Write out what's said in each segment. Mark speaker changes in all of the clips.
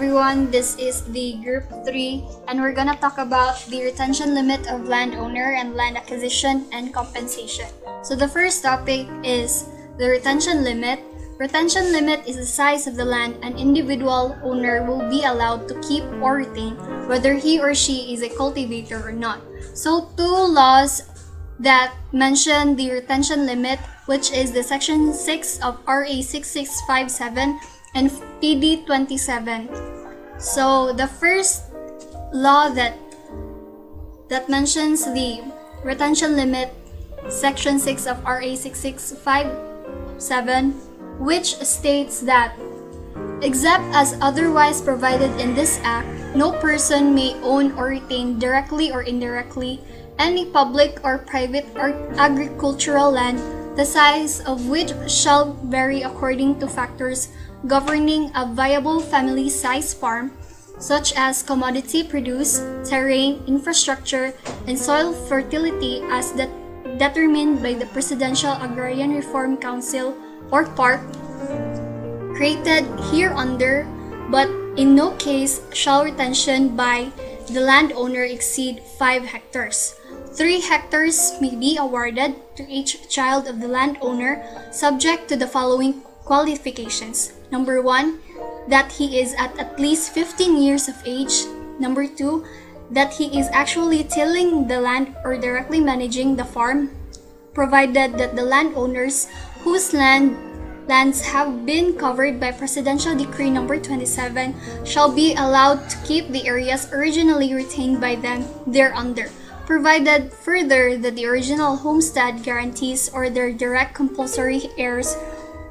Speaker 1: everyone, this is the Group 3 and we're gonna talk about the retention limit of landowner and land acquisition and compensation. So the first topic is the retention limit. Retention limit is the size of the land an individual owner will be allowed to keep or retain, whether he or she is a cultivator or not. So two laws that mention the retention limit, which is the Section 6 of RA 6657 and PD 27. So the first law that mentions the retention limit, Section 6 of RA 6657, which states that, except as otherwise provided in this Act, no person may own or retain directly or indirectly any public or private or agricultural land, the size of which shall vary according to factors governing a viable family-size farm, such as commodity produce, terrain, infrastructure, and soil fertility as determined by the Presidential Agrarian Reform Council or PARC, created hereunder, but in no case shall retention by the landowner exceed 5 hectares. 3 hectares may be awarded to each child of the landowner, subject to the following qualifications. Number 1, that he is at least 15 years of age. Number 2, that he is actually tilling the land or directly managing the farm, provided that the landowners whose lands have been covered by Presidential Decree Number 27 shall be allowed to keep the areas originally retained by them thereunder, provided further that the original homestead guarantees or their direct compulsory heirs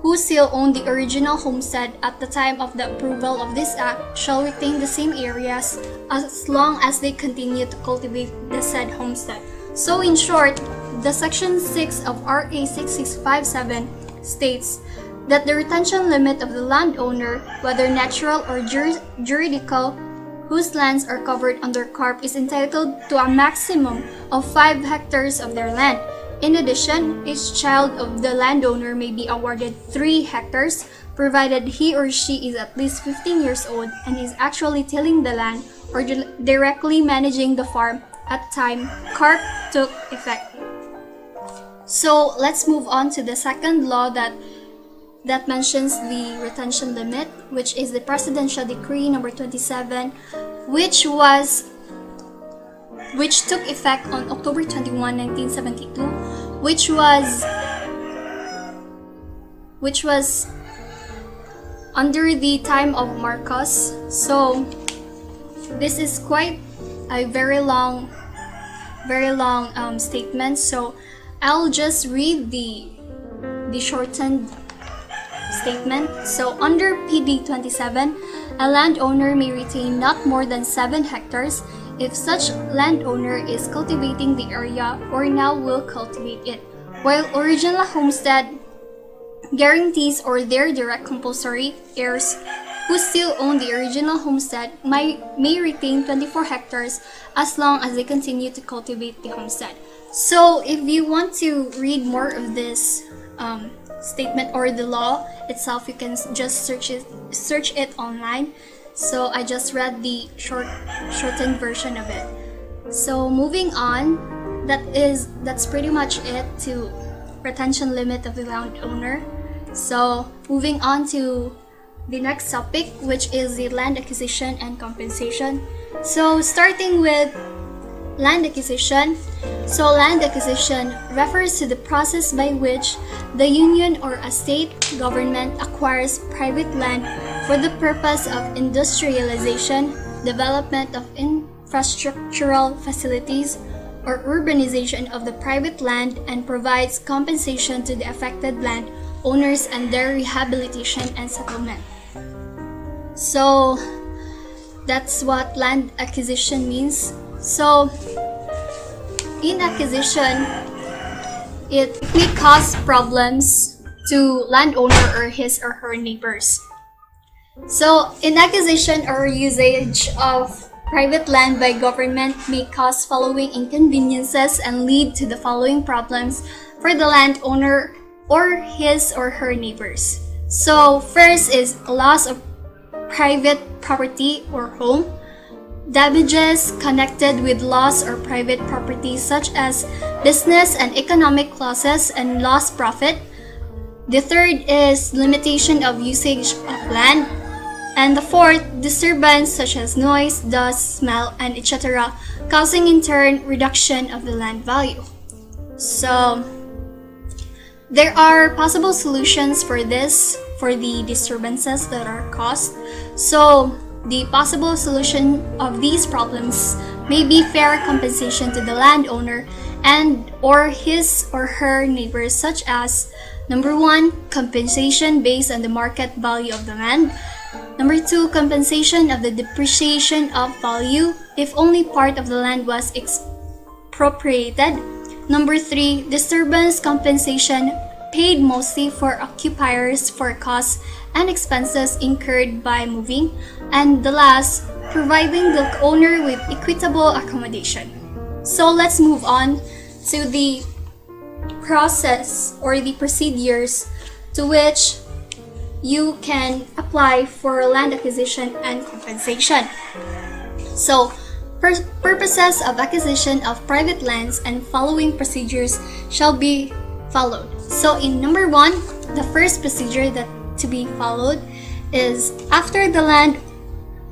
Speaker 1: who still own the original homestead at the time of the approval of this Act shall retain the same areas as long as they continue to cultivate the said homestead. So in short, the Section 6 of RA 6657 states that the retention limit of the landowner, whether natural or juridical, whose lands are covered under CARP is entitled to a maximum of 5 hectares of their land. In addition, each child of the landowner may be awarded 3 hectares, provided he or she is at least 15 years old and is actually tilling the land or directly managing the farm at the time CARP took effect. So let's move on to the second law that mentions the retention limit, which is the Presidential Decree Number 27, which took effect on October 21, 1972, which was under the time of Marcos. So this is quite a very long statement. So I'll just read the shortened statement. So under PD 27, a landowner may retain not more than 7 hectares if such landowner is cultivating the area or now will cultivate it, while original homestead guarantees or their direct compulsory heirs who still own the original homestead may retain 24 hectares as long as they continue to cultivate the homestead. So if you want to read more of this statement or the law itself, you can just search it online. So I just read the shortened version of it. So moving on, that's pretty much it to retention limit of the landowner. So moving on to the next topic, which is the land acquisition and compensation. So starting with land acquisition. So land acquisition refers to the process by which the union or a state government acquires private land for the purpose of industrialization, development of infrastructural facilities, or urbanization of the private land, and provides compensation to the affected land owners and their rehabilitation and settlement. So that's what land acquisition means. So in acquisition, it may cause problems to landowner or his or her neighbors. So in acquisition or usage of private land by government may cause following inconveniences and lead to the following problems for the landowner or his or her neighbors. So first is loss of private property or home, damages connected with loss or private property such as business and economic losses and lost profit. The third is limitation of usage of land. And the fourth, disturbance such as noise, dust, smell, and etc., causing in turn reduction of the land value. So, there are possible solutions for this, for the disturbances that are caused. So, the possible solution of these problems may be fair compensation to the landowner and or his or her neighbors, such as number 1, compensation based on the market value of the land. Number 2, compensation of the depreciation of value if only part of the land was expropriated. Number 3, disturbance compensation paid mostly for occupiers for costs and expenses incurred by moving. And the last, providing the owner with equitable accommodation. So let's move on to the process or the procedures to which you can apply for land acquisition and compensation. So, purposes of acquisition of private lands and following procedures shall be followed. So in number 1, the first procedure that to be followed is after the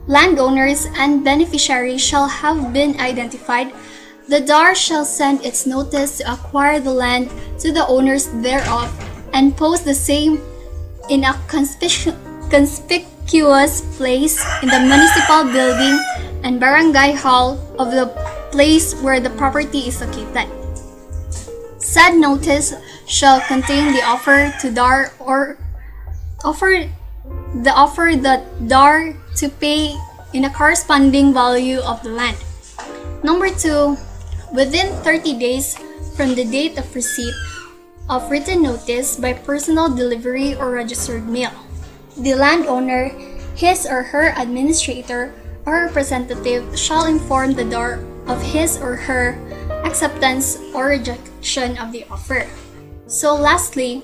Speaker 1: landowners and beneficiaries shall have been identified, the DAR shall send its notice to acquire the land to the owners thereof and post the same in a conspicuous place in the municipal building and barangay hall of the place where the property is located. Said notice shall contain the offer to DAR or the offer that DAR to pay in a corresponding value of the land. Number 2, within 30 days from the date of receipt of written notice by personal delivery or registered mail, the landowner, his or her administrator or representative shall inform the DAR of his or her acceptance or rejection of the offer. So lastly,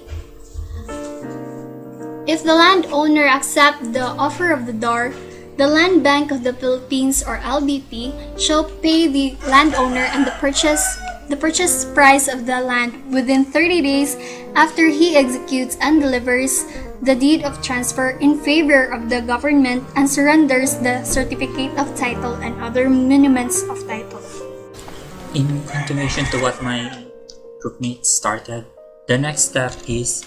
Speaker 1: if the landowner accepts the offer of the DAR, the Land Bank of the Philippines or LBP shall pay the landowner and the purchase price of the land within 30 days after he executes and delivers the deed of transfer in favor of the government and surrenders the certificate of title and other monuments of title.
Speaker 2: In continuation to what my groupmates started, the next step is,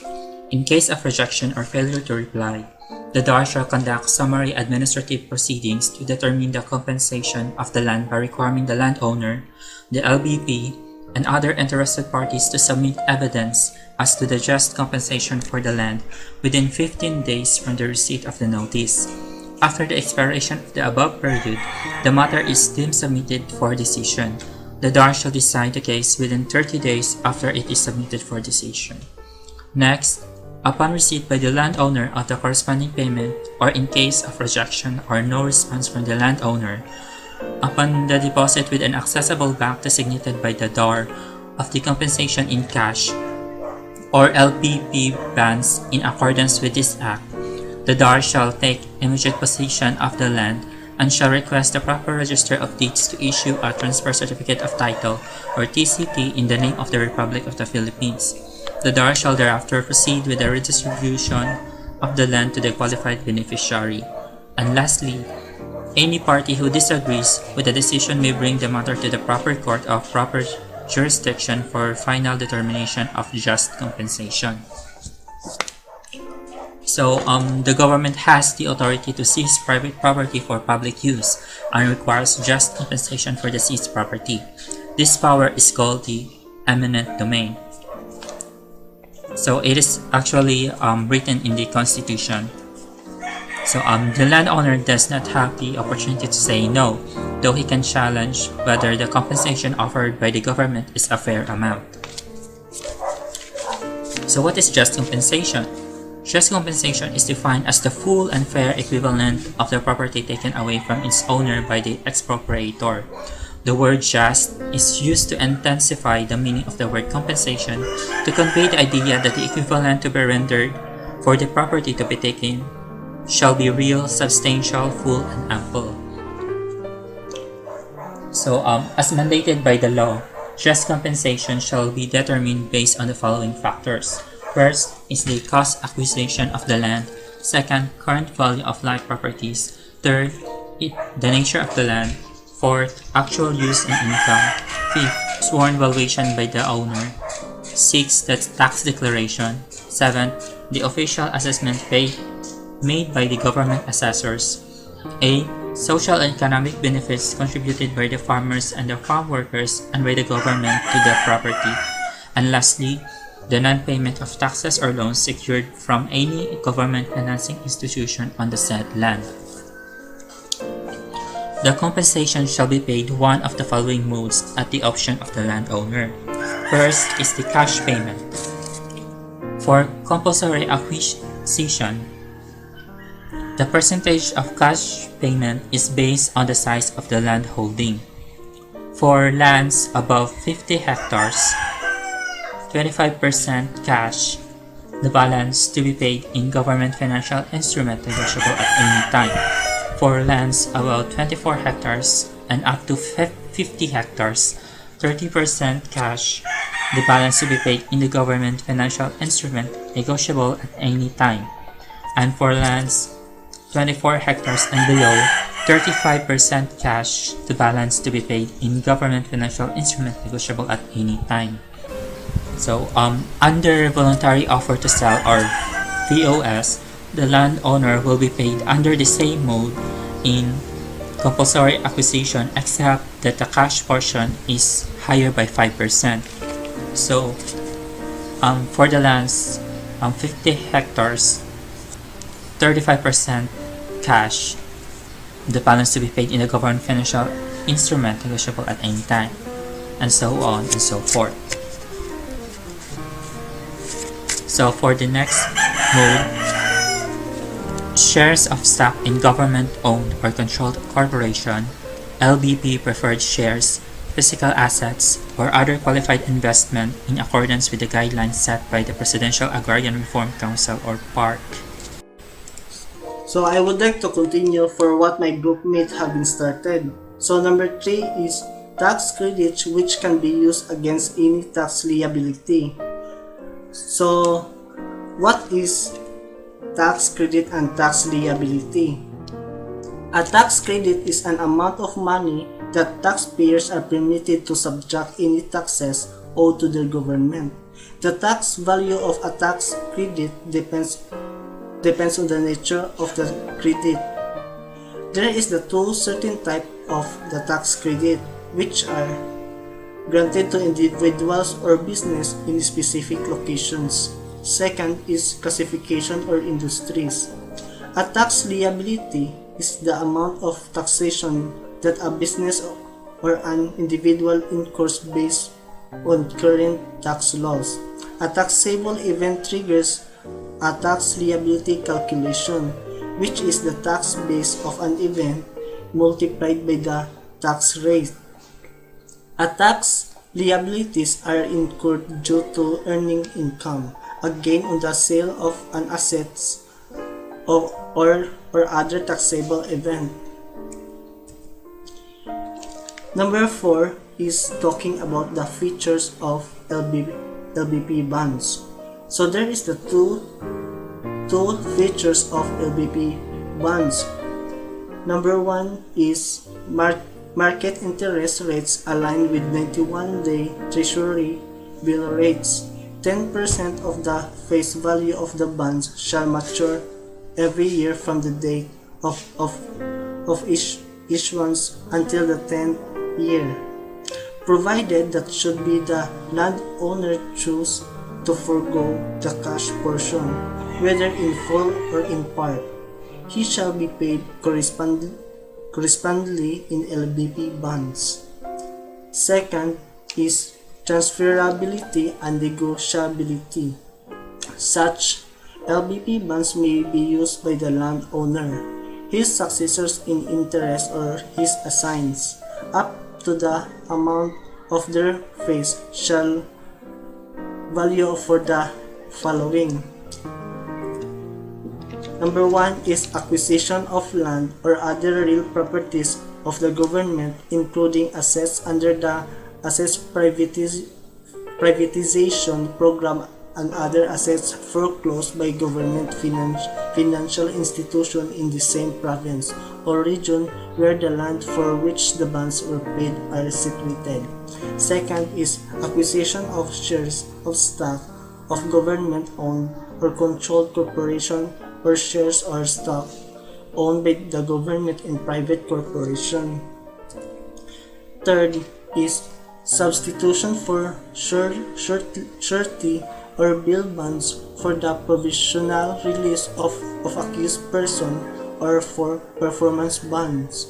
Speaker 2: in case of rejection or failure to reply, the DAR shall conduct summary administrative proceedings to determine the compensation of the land by requiring the landowner, the LBP, and other interested parties to submit evidence as to the just compensation for the land within 15 days from the receipt of the notice. After the expiration of the above period, the matter is deemed submitted for decision. The DAR shall decide the case within 30 days after it is submitted for decision. Next, upon receipt by the landowner of the corresponding payment, or in case of rejection or no response from the landowner, upon the deposit with an accessible bank designated by the DAR of the compensation in cash or LPP bonds in accordance with this Act, the DAR shall take immediate possession of the land and shall request the proper Register of Deeds to issue a Transfer Certificate of Title or TCT in the name of the Republic of the Philippines. The DAR shall thereafter proceed with the redistribution of the land to the qualified beneficiary. And lastly, any party who disagrees with the decision may bring the matter to the proper court of proper jurisdiction for final determination of just compensation. So, the government has the authority to seize private property for public use and requires just compensation for the seized property. This power is called the eminent domain. So, it is actually written in the Constitution. So, the landowner does not have the opportunity to say no, though he can challenge whether the compensation offered by the government is a fair amount. So, what is just compensation? Just compensation is defined as the full and fair equivalent of the property taken away from its owner by the expropriator. The word just is used to intensify the meaning of the word compensation to convey the idea that the equivalent to be rendered for the property to be taken shall be real, substantial, full, and ample. So, as mandated by the law, just compensation shall be determined based on the following factors. First is the cost acquisition of the land. Second, current value of live properties. Third, the nature of the land. Fourth, actual use and income. Fifth, sworn valuation by the owner. Sixth, the tax declaration. Seventh, the official assessment made by the government assessors. 8. Social and economic benefits contributed by the farmers and the farm workers and by the government to the property. And lastly, the non-payment of taxes or loans secured from any government financing institution on the said land. The compensation shall be paid one of the following modes at the option of the landowner. First is the cash payment. For compulsory acquisition, the percentage of cash payment is based on the size of the land holding. For lands above 50 hectares, 25% cash, the balance to be paid in government financial instrument negotiable at any time. For lands about 24 hectares and up to 50 hectares, 30% cash, the balance to be paid in the government financial instrument negotiable at any time. And for lands 24 hectares and below, 35% cash, the balance to be paid in government financial instrument negotiable at any time. So, under voluntary offer to sell or VOS, the landowner will be paid under the same mode in compulsory acquisition except that the cash portion is higher by 5%. So, for the lands 50 hectares, 35% cash, the balance to be paid in the government financial instrument negotiable at any time, and so on and so forth. So for the next mode, shares of stock in government-owned or controlled corporation, LBP preferred shares, physical assets, or other qualified investment in accordance with the guidelines set by the Presidential Agrarian Reform Council or PARC.
Speaker 3: So I would like to continue for what my groupmates have been started. So number 3 is tax credits which can be used against any tax liability. So what is tax credit and tax liability? A tax credit is an amount of money that taxpayers are permitted to subtract any taxes owed to their government. The tax value of a tax credit depends on the nature of the credit. There is the two certain type of the tax credit, which are granted to individuals or business in specific locations. Second is classification or industries. A tax liability is the amount of taxation that a business or an individual incurs based on current tax laws. A taxable event triggers a tax liability calculation, which is the tax base of an event multiplied by the tax rate. A tax liabilities are incurred due to earning income, a gain on the sale of an assets, or other taxable event. Number 4 is talking about the features of LBP bonds. So there is the two features of LBP bonds. Number 1 is market interest rates aligned with 91-day Treasury bill rates. 10% of the face value of the bonds shall mature every year from the date of issuance until the 10th year, provided that should be the landowner choose to forego the cash portion, whether in full or in part, he shall be paid correspondingly in LBP bonds. Second is transferability and negotiability. Such LBP bonds may be used by the landowner, his successors in interest, or his assigns, up to the amount of their face shall value for the following. Number 1 is acquisition of land or other real properties of the government, including assets under the assets privatization program and other assets foreclosed by government financial institution in the same province or region where the land for which the bonds were paid are situated. Second is acquisition of shares of stock of government-owned or controlled corporation or shares or stock owned by the government in private corporation. Third is substitution for surety or bill bonds for the provisional release of accused person or for performance bonds.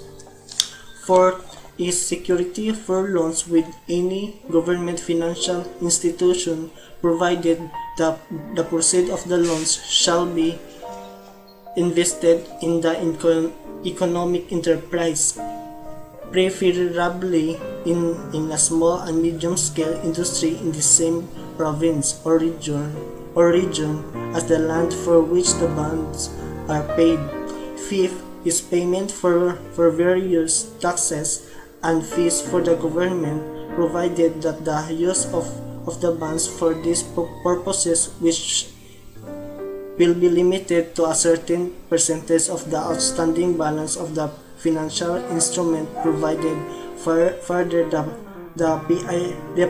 Speaker 3: Fourth is security for loans with any government financial institution, provided the proceeds of the loans shall be invested in the economic enterprise, preferably in a small and medium-scale industry in the same province or region as the land for which the bonds are paid. Fifth is payment for various taxes and fees for the government, provided that the use of the bonds for these purposes which will be limited to a certain percentage of the outstanding balance of the financial instrument, provided further the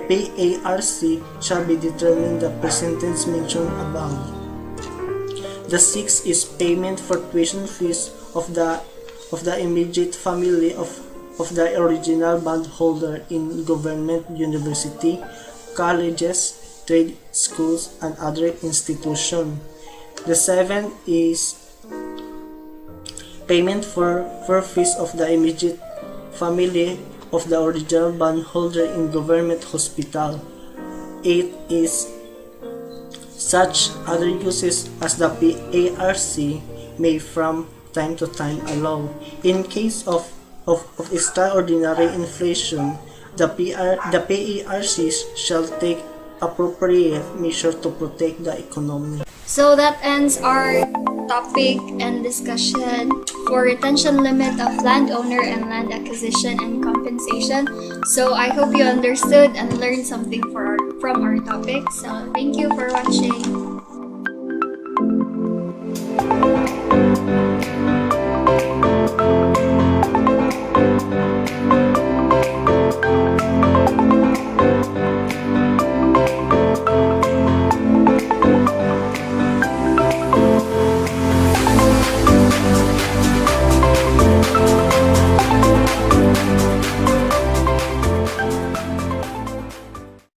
Speaker 3: PARC shall be determined the percentage mentioned above. The sixth is payment for tuition fees of the immediate family of the original bondholder in government university, colleges, trade schools, and other institutions. The seventh is payment for fees of the immediate family of the original bondholder in government hospital. 8 is such other uses as the PARC may from time to time allow. In case of extraordinary inflation, the PARC shall take appropriate measure to protect the economy.
Speaker 1: So that ends our topic and discussion for retention limit of landowner and land acquisition and compensation. So I hope you understood and learned something from our topic. So thank you for watching.